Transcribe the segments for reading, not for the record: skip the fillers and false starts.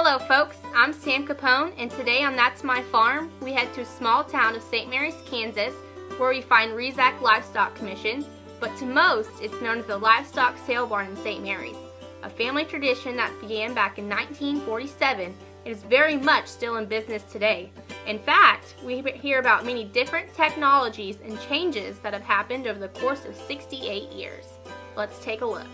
Hello folks, I'm Sam Capoun, and today on That's My Farm, we head to a small town of St. Mary's, Kansas, where we find Rezac Livestock Commission, but to most, it's known as the Livestock Sale Barn in St. Mary's, a family tradition that began back in 1947. It is very much still in business today. In fact, we hear about many different technologies and changes that have happened over the course of 68 years. Let's take a look.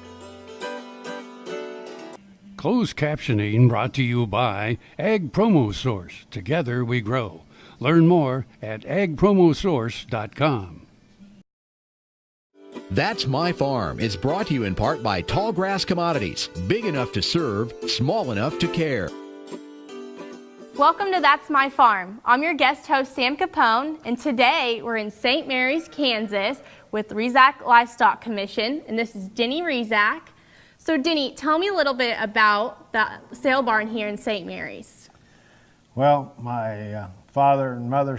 Closed captioning brought to you by Ag Promo Source. Together we grow. Learn more at agpromosource.com. That's My Farm is brought to you in part by Tallgrass Commodities. Big enough to serve, small enough to care. Welcome to That's My Farm. I'm your guest host, Sam Capoun, and today we're in St. Mary's, Kansas with Rezac Livestock Commission, and this is Denny Rezac. So Denny, tell me a little bit about the sale barn here in St. Mary's. Well, my father and mother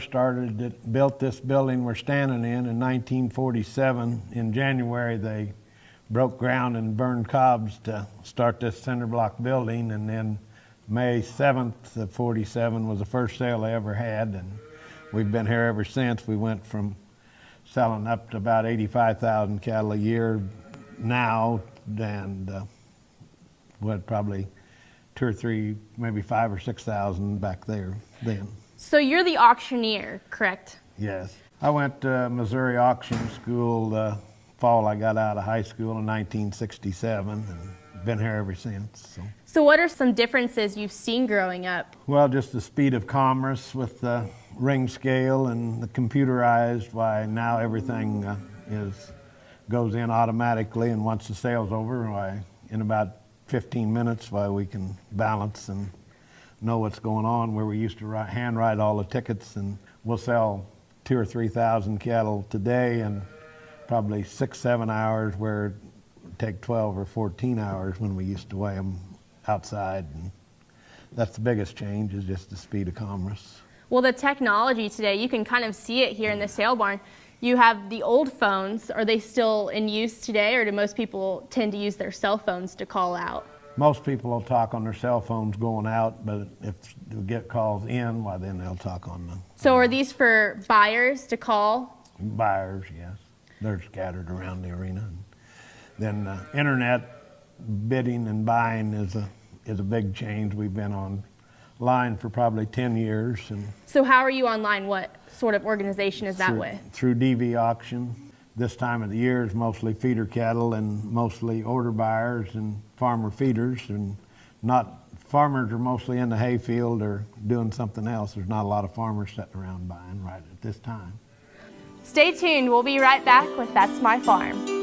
built this building we're standing in 1947. In January, they broke ground and burned cobs to start this cinder block building, and then May 7th of 47 was the first sale they ever had, and we've been here ever since. We went from selling up to about 85,000 cattle a year now, and probably 2 or 3, maybe 5 or 6,000 back there then. So you're the auctioneer, correct? Yes. I went to Missouri Auction School the fall I got out of high school in 1967, and been here ever since. So what are some differences you've seen growing up? Well, just the speed of commerce with the ring scale and the computerized, why now everything goes in automatically, and once the sale's over, in about 15 minutes, we can balance and know what's going on, where we used to hand write all the tickets, and we'll sell 2,000 or 3,000 cattle today in probably 6-7 hours, where it would take 12 or 14 hours when we used to weigh them outside. And that's the biggest change, is just the speed of commerce. Well, the technology today, you can kind of see it here in the sale barn. You have the old phones. Are they still in use today, or do most people tend to use their cell phones to call out? Most people will talk on their cell phones going out, but if they get calls in, then they'll talk on them. So are these for buyers to call? Buyers, yes. They're scattered around the arena. And then internet bidding and buying is a big change. We've been online for probably 10 years. So how are you online? What sort of organization is that with? Through DV Auction. This time of the year is mostly feeder cattle and mostly order buyers and farmer feeders, and farmers are mostly in the hayfield or doing something else. There's not a lot of farmers sitting around buying right at this time. Stay tuned. We'll be right back with That's My Farm.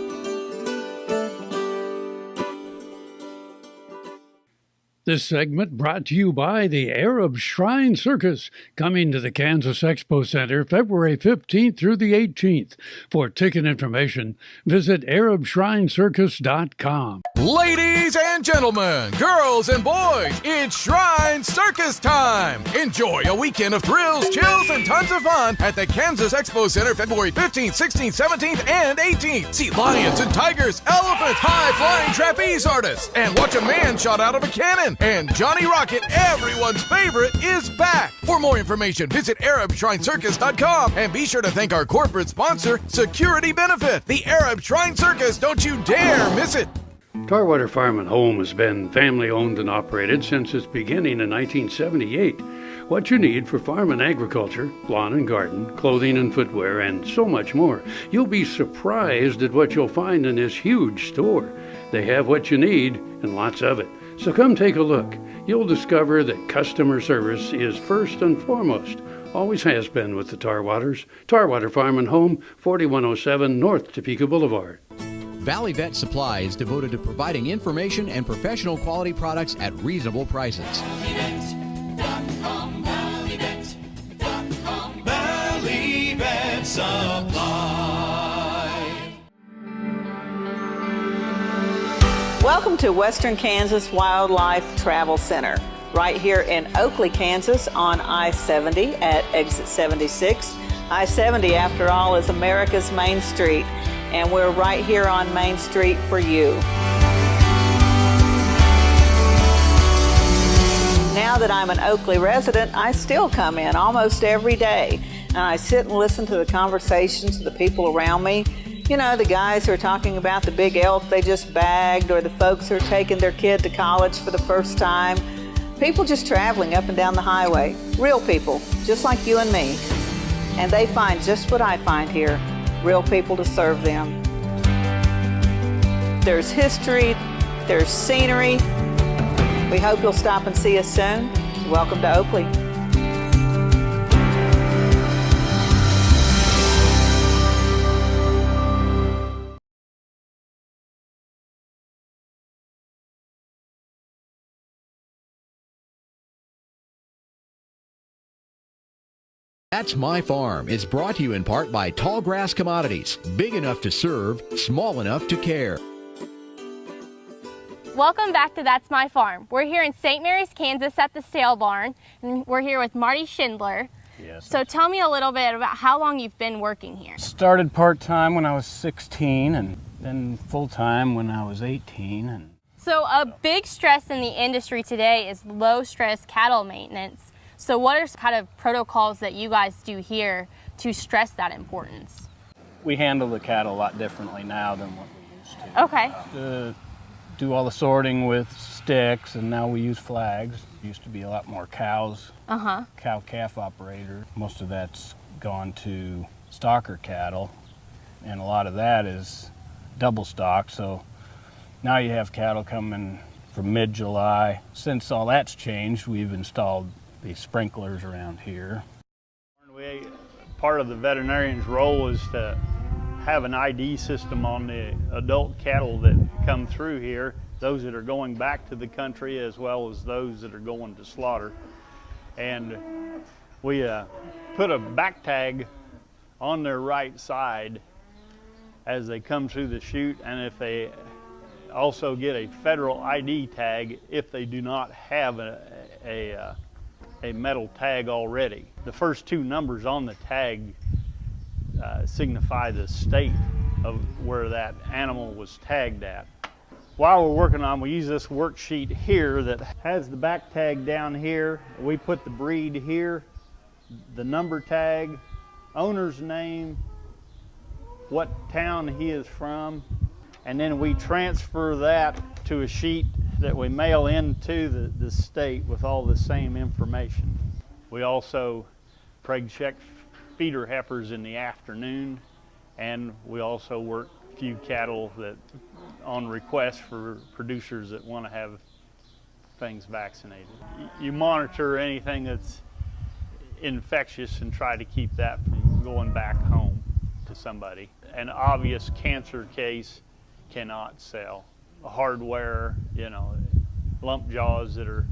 This segment brought to you by the Arab Shrine Circus, coming to the Kansas Expo Center February 15th through the 18th. For ticket information, visit ArabShrineCircus.com. Ladies and gentlemen, girls and boys, it's Shrine Circus time! Enjoy a weekend of thrills, chills, and tons of fun at the Kansas Expo Center February 15th, 16th, 17th, and 18th. See lions and tigers, elephants, high-flying trapeze artists, and watch a man shot out of a cannon. And Johnny Rocket, everyone's favorite, is back. For more information, visit ArabShrineCircus.com, and be sure to thank our corporate sponsor, Security Benefit, the Arab Shrine Circus. Don't you dare miss it. Tarwater Farm and Home has been family-owned and operated since its beginning in 1978. What you need for farm and agriculture, lawn and garden, clothing and footwear, and so much more. You'll be surprised at what you'll find in this huge store. They have what you need and lots of it. So come take a look. You'll discover that customer service is first and foremost. Always has been with the Tarwaters. Tarwater Farm and Home, 4107 North Topeka Boulevard. Valley Vet Supply is devoted to providing information and professional quality products at reasonable prices. ValleyVet.com, ValleyVet.com, Valley Vet Supply. Welcome to Western Kansas Wildlife Travel Center, right here in Oakley, Kansas on I-70 at exit 76. I-70, after all, is America's Main Street, and we're right here on Main Street for you. Now that I'm an Oakley resident, I still come in almost every day. And I sit and listen to the conversations of the people around me. You know, the guys who are talking about the big elk they just bagged, or the folks who are taking their kid to college for the first time. People just traveling up and down the highway. Real people, just like you and me. And they find just what I find here, real people to serve them. There's history, there's scenery. We hope you'll stop and see us soon. Welcome to Oakley. That's My Farm is brought to you in part by Tallgrass Commodities. Big enough to serve, small enough to care. Welcome back to That's My Farm. We're here in St. Mary's, Kansas at the sale barn, and we're here with Marty Schindler. Yes. So tell me a little bit about how long you've been working here. Started part-time when I was 16 and then full-time when I was 18. So a big stress in the industry today is low-stress cattle maintenance. So what are kind of protocols that you guys do here to stress that importance? We handle the cattle a lot differently now than what we used to. Okay. Do all the sorting with sticks, and now we use flags. Used to be a lot more cows, cow-calf operator. Most of that's gone to stocker cattle, and a lot of that is double stock. So now you have cattle coming from mid-July. Since all that's changed, we've installed these sprinklers around here. Part of the veterinarian's role is to have an ID system on the adult cattle that come through here, those that are going back to the country as well as those that are going to slaughter. And we put a back tag on their right side as they come through the chute, and if they also get a federal ID tag if they do not have a metal tag already. The first two numbers on the tag signify the state of where that animal was tagged at. While we're working on, we use this worksheet here that has the back tag down here. We put the breed here, the number tag, owner's name, what town he is from, and then we transfer that to a sheet that we mail into the state with all the same information. We also preg check feeder heifers in the afternoon, and we also work a few cattle that on request for producers that want to have things vaccinated. You monitor anything that's infectious and try to keep that from going back home to somebody. An obvious cancer case cannot sell. Hardware, you know, lump jaws that are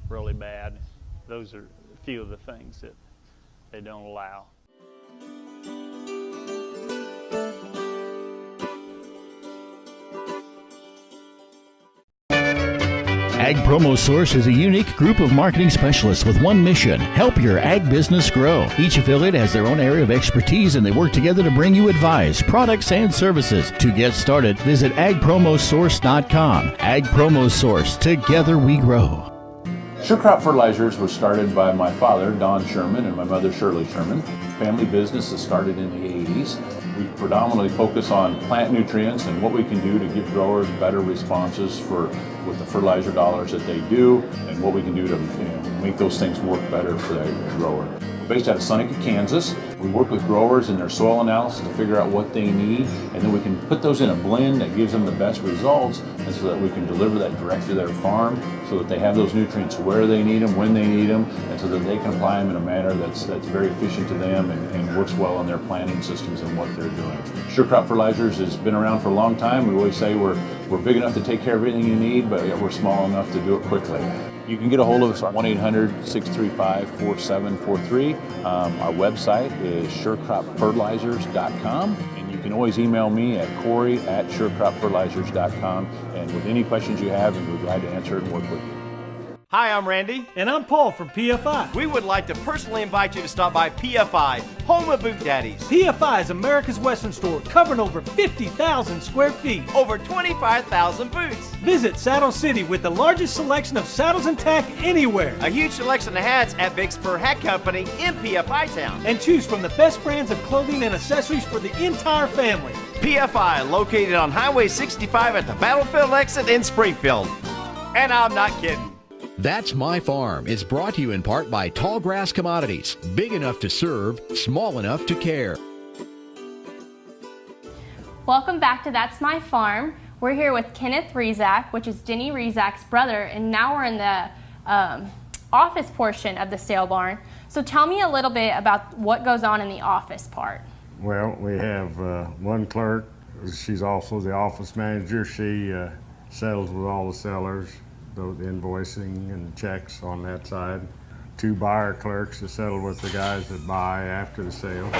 really bad. Those are a few of the things that they don't allow. Ag Promo Source is a unique group of marketing specialists with one mission: help your ag business grow. Each affiliate has their own area of expertise, and they work together to bring you advice, products, and services. To get started, visit agpromosource.com. Ag Promo Source. Together we grow. Sure Crop Fertilizers was started by my father, Don Sherman, and my mother, Shirley Sherman. Family business that started in the 80s. We predominantly focus on plant nutrients and what we can do to give growers better responses with the fertilizer dollars that they do, and what we can do to make those things work better for the grower. We're based out of Seneca, Kansas. We work with growers in their soil analysis to figure out what they need, and then we can put those in a blend that gives them the best results, and so that we can deliver that direct to their farm so that they have those nutrients where they need them, when they need them, and so that they can apply them in a manner that's very efficient to them and works well in their planting systems and what they're doing. Sure Crop Fertilizers has been around for a long time. We always say we're big enough to take care of everything you need, but yet we're small enough to do it quickly. You can get a hold of us at 1-800-635-4743. Our website is surecropfertilizers.com, and you can always email me at Corey@surecropfertilizers.com, and with any questions you have, we'll be glad to answer it and work with you. Hi, I'm Randy. And I'm Paul from PFI. We would like to personally invite you to stop by PFI, home of Boot Daddies. PFI is America's Western store, covering over 50,000 square feet. Over 25,000 boots. Visit Saddle City with the largest selection of saddles and tack anywhere. A huge selection of hats at Big Spur Hat Company in PFI Town. And choose from the best brands of clothing and accessories for the entire family. PFI, located on Highway 65 at the Battlefield exit in Springfield. And I'm not kidding. That's My Farm is brought to you in part by Tallgrass Commodities. Big enough to serve, small enough to care. Welcome back to That's My Farm. We're here with Kenneth Rezac, which is Denny Rezac's brother, and now we're in the office portion of the sale barn. So tell me a little bit about what goes on in the office part. Well, we have one clerk. She's also the office manager. She settles with all the sellers, the invoicing and checks on that side. 2 buyer clerks to settle with the guys that buy after the sale.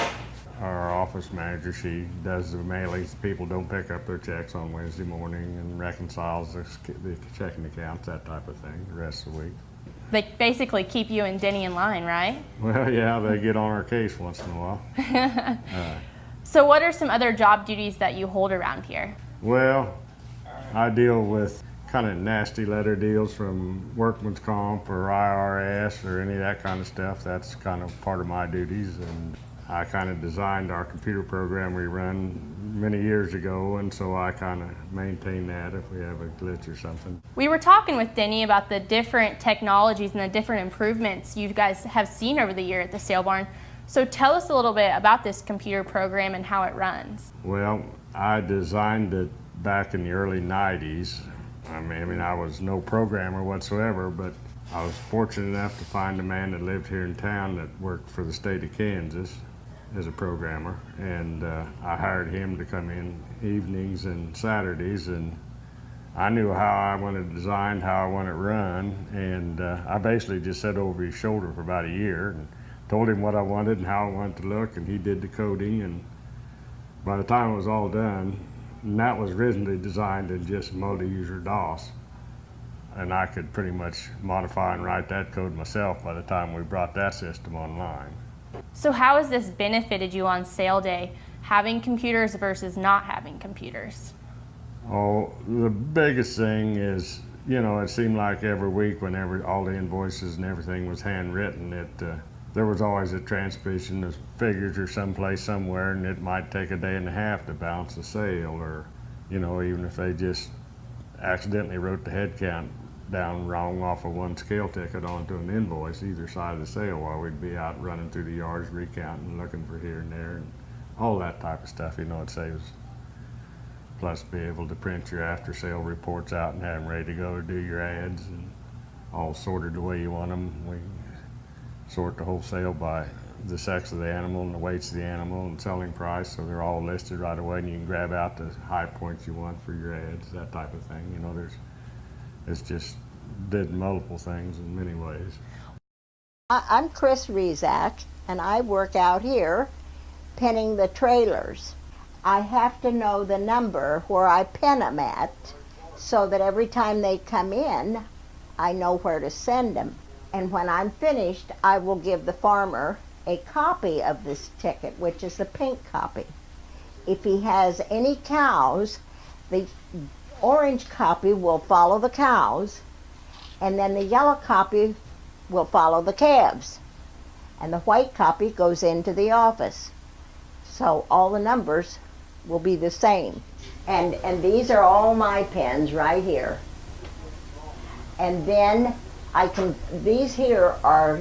Our office manager, she does the mailings. People don't pick up their checks on Wednesday morning and reconciles the checking accounts, that type of thing, the rest of the week. They basically keep you and Denny in line, right? Well, yeah, they get on our case once in a while. So what are some other job duties that you hold around here? Well, I deal with kind of nasty letter deals from workman's comp or IRS or any of that kind of stuff. That's kind of part of my duties, and I kind of designed our computer program we run many years ago, and so I kind of maintain that if we have a glitch or something. We were talking with Denny about the different technologies and the different improvements you guys have seen over the year at the sale barn. So tell us a little bit about this computer program and how it runs. Well, I designed it back in the early 90s. I mean, I was no programmer whatsoever, but I was fortunate enough to find a man that lived here in town that worked for the state of Kansas as a programmer, and I hired him to come in evenings and Saturdays, and I knew how I wanted it designed, how I wanted it run, and I basically just sat over his shoulder for about a year and told him what I wanted and how I wanted to look, and he did the coding, and by the time it was all done, and that was originally designed in just multi-user DOS, and I could pretty much modify and write that code myself by the time we brought that system online. So how has this benefited you on sale day, having computers versus not having computers? Oh, the biggest thing is, you know, it seemed like every week whenever all the invoices and everything was handwritten, there was always a transmission of figures or someplace somewhere, and it might take a day and a half to balance a sale, or, you know, even if they just accidentally wrote the head count down wrong off of one scale ticket onto an invoice either side of the sale while we'd be out running through the yards recounting, looking for here and there, and all that type of stuff, you know, it saves. Plus be able to print your after sale reports out and have them ready to go to do your ads and all sorted the way you want them. We sort the whole sale by the sex of the animal and the weights of the animal and selling price, so they're all listed right away, and you can grab out the high points you want for your ads, that type of thing. You know, it's just did multiple things in many ways. I'm Chris Rezac, and I work out here penning the trailers. I have to know the number where I pen them at so that every time they come in, I know where to send them. And when I'm finished, I will give the farmer a copy of this ticket, which is the pink copy. If he has any cows, the orange copy will follow the cows, and then the yellow copy will follow the calves. And the white copy goes into the office. So all the numbers will be the same. And these are all my pens right here. And then these here are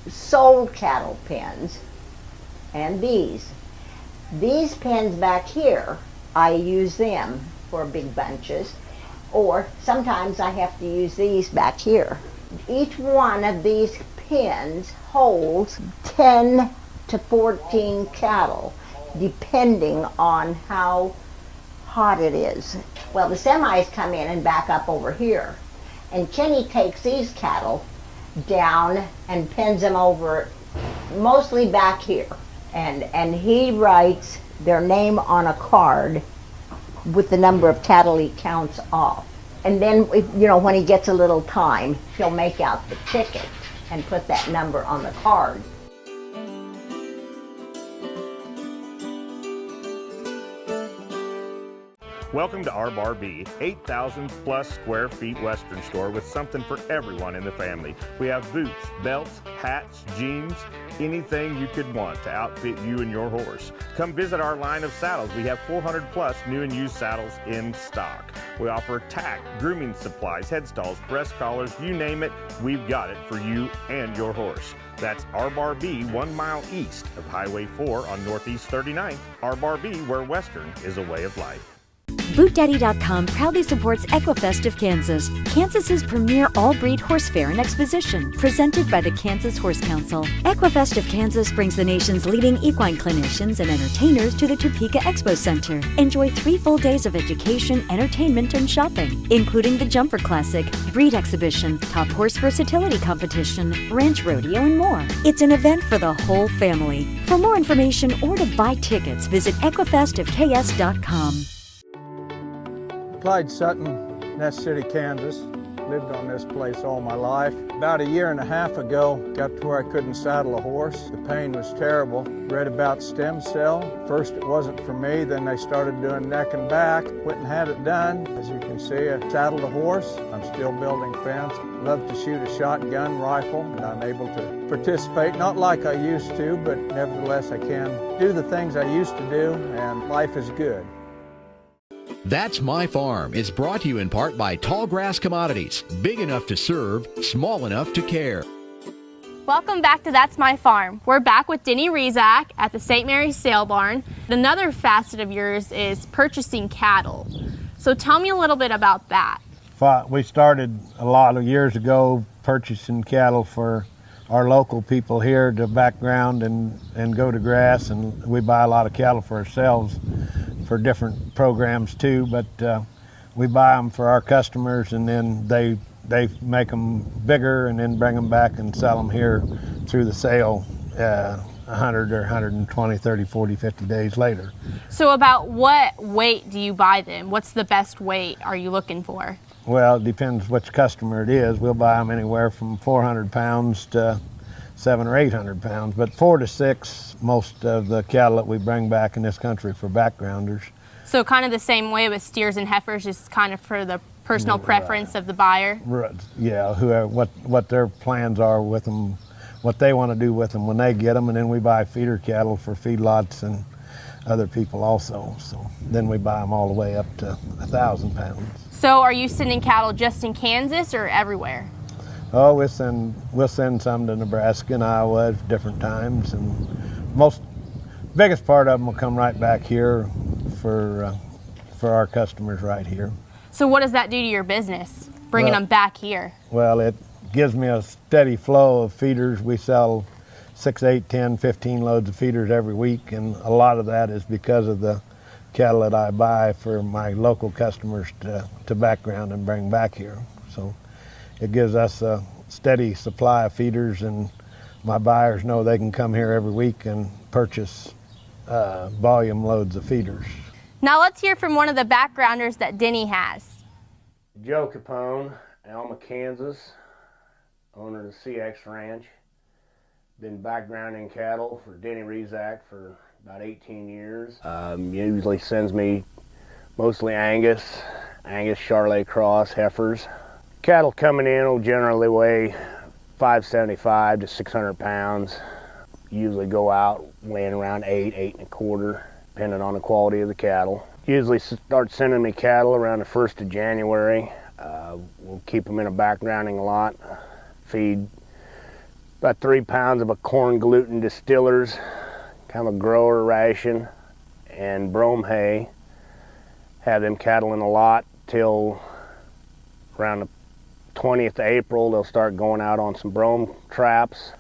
sold cattle pens, and these pens back here, I use them for big bunches, or sometimes I have to use these back here. Each one of these pens holds 10 to 14 cattle, depending on how hot it is. Well, the semis come in and back up over here, and Kenny takes these cattle down and pens them over mostly back here, and he writes their name on a card with the number of cattle he counts off. And then, when he gets a little time, he'll make out the ticket and put that number on the card. Welcome to our Bar B, 8,000 plus square feet Western store with something for everyone in the family. We have boots, belts, hats, jeans, anything you could want to outfit you and your horse. Come visit our line of saddles. We have 400 plus new and used saddles in stock. We offer tack, grooming supplies, headstalls, breast collars, you name it, we've got it for you and your horse. That's our Bar B, 1 mile east of Highway 4 on Northeast 39th. Our Bar B, where Western is a way of life. BootDaddy.com proudly supports Equifest of Kansas, Kansas's premier all-breed horse fair and exposition, presented by the Kansas Horse Council. Equifest of Kansas brings the nation's leading equine clinicians and entertainers to the Topeka Expo Center. Enjoy 3 full days of education, entertainment, and shopping, including the Jumper Classic, breed exhibition, top horse versatility competition, ranch rodeo, and more. It's an event for the whole family. For more information or to buy tickets, visit equifestofks.com. Clyde Sutton, Nest City, Kansas. Lived on this place all my life. About 1.5 years ago, got to where I couldn't saddle a horse. The pain was terrible. Read about stem cell. First it wasn't for me, then they started doing neck and back. Went and had it done. As you can see, I saddled a horse. I'm still building fence. Love to shoot a shotgun rifle, and I'm able to participate, not like I used to, but nevertheless I can do the things I used to do, and life is good. That's My Farm is brought to you in part by Tallgrass Commodities. Big enough to serve, small enough to care. Welcome back to That's My Farm. We're back with Denny Rezac at the St. Mary's Sale Barn. Another facet of yours is purchasing cattle. So tell me a little bit about that. We started a lot of years ago purchasing cattle for our local people here to background and go to grass, and we buy a lot of cattle for ourselves for different programs too, but we buy them for our customers, and then they make them bigger and then bring them back and sell them here through the sale 100 or 120, 30, 40, 50 days later. So about what weight do you buy them? What's the best weight are you looking for? Well, it depends which customer it is. We'll buy them anywhere from 400 pounds to 700 or 800 pounds, but 4 to 6, most of the cattle that we bring back in this country for backgrounders. So kind of the same way with steers and heifers, just kind of for the personal preference of the buyer? Right. Yeah, what their plans are with them, what they want to do with them when they get them, and then we buy feeder cattle for feedlots and other people also. So then we buy them all the way up to 1,000 pounds. So are you sending cattle just in Kansas or everywhere? Oh, we'll send some to Nebraska and Iowa at different times, and biggest part of them will come right back here for our customers right here. So what does that do to your business, bringing them back here? Well, it gives me a steady flow of feeders. We sell 6, 8, 10, 15 loads of feeders every week, and a lot of that is because of the cattle that I buy for my local customers to background and bring back here. So it gives us a steady supply of feeders, and my buyers know they can come here every week and purchase volume loads of feeders. Now let's hear from one of the backgrounders that Denny has. Joe Capoun, Alma, Kansas, owner of the CX Ranch. Been backgrounding cattle for Denny Rezac for about 18 years. Usually sends me mostly Angus, Charolais Cross, heifers. Cattle coming in will generally weigh 575 to 600 pounds. Usually go out weighing around 8, 8.25, depending on the quality of the cattle. Usually start sending me cattle around the 1st of January. We'll keep them in a backgrounding lot, feed about 3 pounds of a corn gluten distillers, kind of a grower ration, and brome hay. Have them cattle in a lot till around the 20th of April. They'll start going out on some brome traps.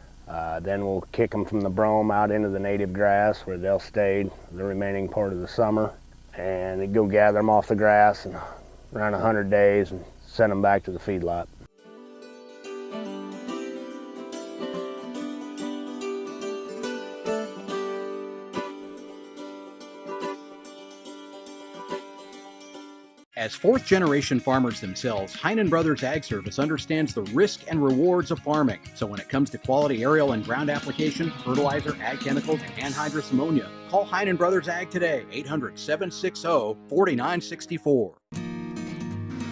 Then we'll kick them from the brome out into the native grass where they'll stay the remaining part of the summer. And they go gather them off the grass in around 100 days and send them back to the feedlot. As fourth-generation farmers themselves, Heinen Brothers Ag Service understands the risk and rewards of farming. So when it comes to quality aerial and ground application, fertilizer, ag chemicals, and anhydrous ammonia, call Heinen Brothers Ag today, 800-760-4964.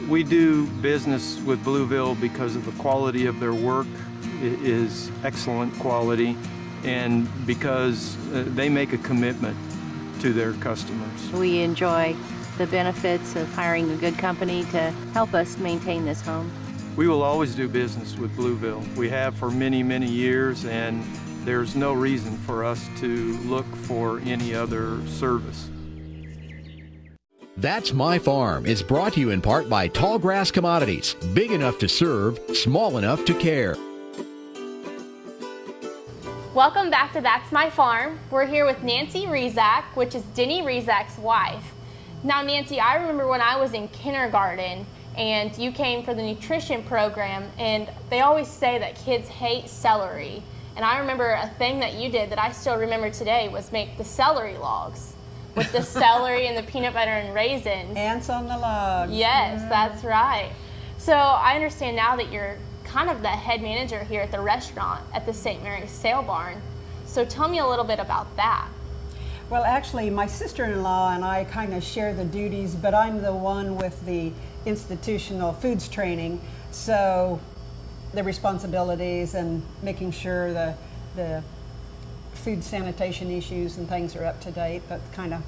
We do business with Blueville because of the quality of their work. It is excellent quality, and because they make a commitment to their customers. We enjoy the benefits of hiring a good company to help us maintain this home. We will always do business with Blueville. We have for many, many years, and there's no reason for us to look for any other service. That's My Farm is brought to you in part by Tallgrass Commodities. Big enough to serve, small enough to care. Welcome back to That's My Farm. We're here with Nancy Rezac, which is Denny Rezac's wife. Now, Nancy, I remember when I was in kindergarten and you came for the nutrition program, and they always say that kids hate celery. And I remember a thing that you did that I still remember today was make the celery logs with the celery and the peanut butter and raisins. Ants on the log. Yes, that's right. So I understand now that you're kind of the head manager here at the restaurant at the St. Mary's Sale Barn. So tell me a little bit about that. Well, actually, my sister-in-law and I kind of share the duties, but I'm the one with the institutional foods training, so the responsibilities and making sure the food sanitation issues and things are up to date. That's kind of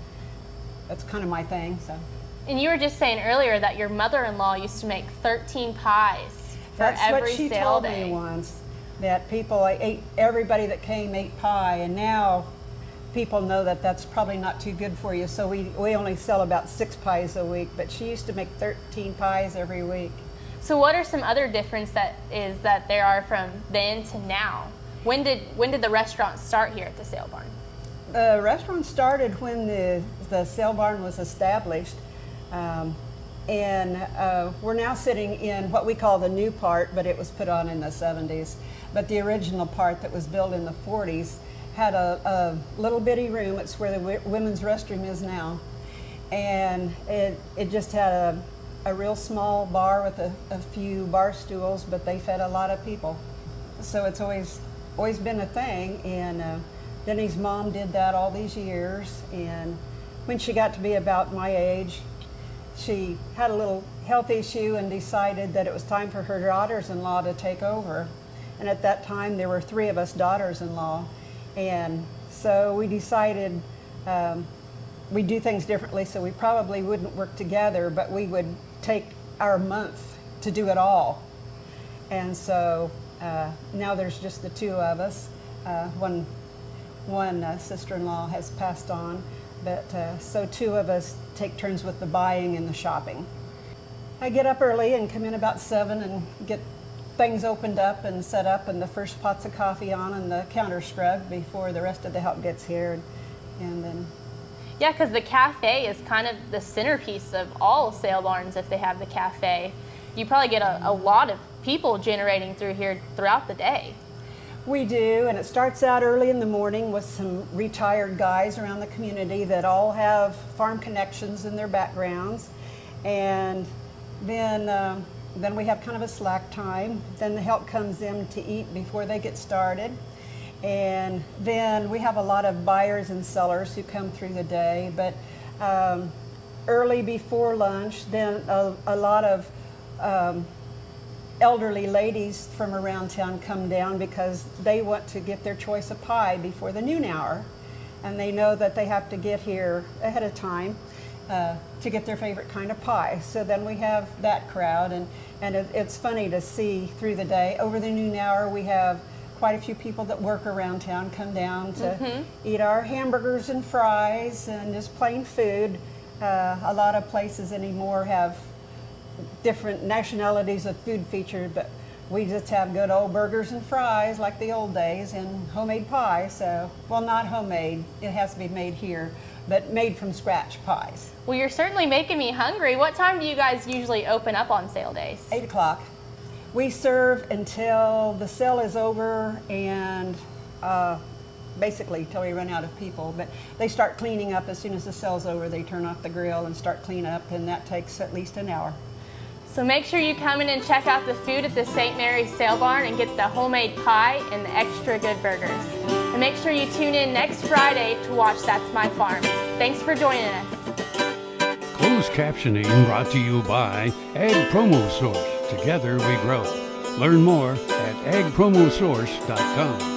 my thing. So. And you were just saying earlier that your mother-in-law used to make 13 pies for That's every what she sale told day. me once, that everybody that came ate pie, and now people know that that's probably not too good for you, so we only sell about 6 pies a week, but she used to make 13 pies every week. So what are some other differences that there are from then to now? When did the restaurant start here at the Sale Barn? The restaurant started when the Sale Barn was established, and we're now sitting in what we call the new part, but it was put on in the 70s. But the original part that was built in the 40s had a little bitty room. It's where the women's restroom is now. And it just had a real small bar with a few bar stools, but they fed a lot of people. So it's always been a thing. And Denny's mom did that all these years. And when she got to be about my age, she had a little health issue and decided that it was time for her daughters-in-law to take over. And at that time, there were 3 of us daughters-in-law. And so we decided we'd do things differently, so we probably wouldn't work together, but we would take our month to do it all. And so now there's just the 2 of us. One sister-in-law has passed on, but so 2 of us take turns with the buying and the shopping. I get up early and come in about 7 and get things opened up and set up, and the first pots of coffee on and the counter scrubbed before the rest of the help gets here. And then Yeah, because the cafe is kind of the centerpiece of all sale barns if they have the cafe. You probably get a lot of people generating through here throughout the day. We do, and it starts out early in the morning with some retired guys around the community that all have farm connections in their backgrounds. And then we have kind of a slack time. Then the help comes in to eat before they get started. And then we have a lot of buyers and sellers who come through the day. But early before lunch, then a lot of elderly ladies from around town come down because they want to get their choice of pie before the noon hour. And they know that they have to get here ahead of time to get their favorite kind of pie. So then we have that crowd, and it's funny to see through the day. Over the noon hour, we have quite a few people that work around town come down to eat our hamburgers and fries and just plain food. A lot of places anymore have different nationalities of food featured, but we just have good old burgers and fries like the old days and homemade pie. So, well, not homemade, it has to be made here, but made from scratch pies. Well, you're certainly making me hungry. What time do you guys usually open up on sale days? 8 o'clock. We serve until the sale is over, and basically till we run out of people. But they start cleaning up as soon as the sale's over. They turn off the grill and start cleaning up, and that takes at least an hour. So make sure you come in and check out the food at the St. Mary's Sale Barn and get the homemade pie and the extra good burgers. And make sure you tune in next Friday to watch That's My Farm. Thanks for joining us. Closed captioning brought to you by Ag Promo Source. Together we grow. Learn more at agpromosource.com.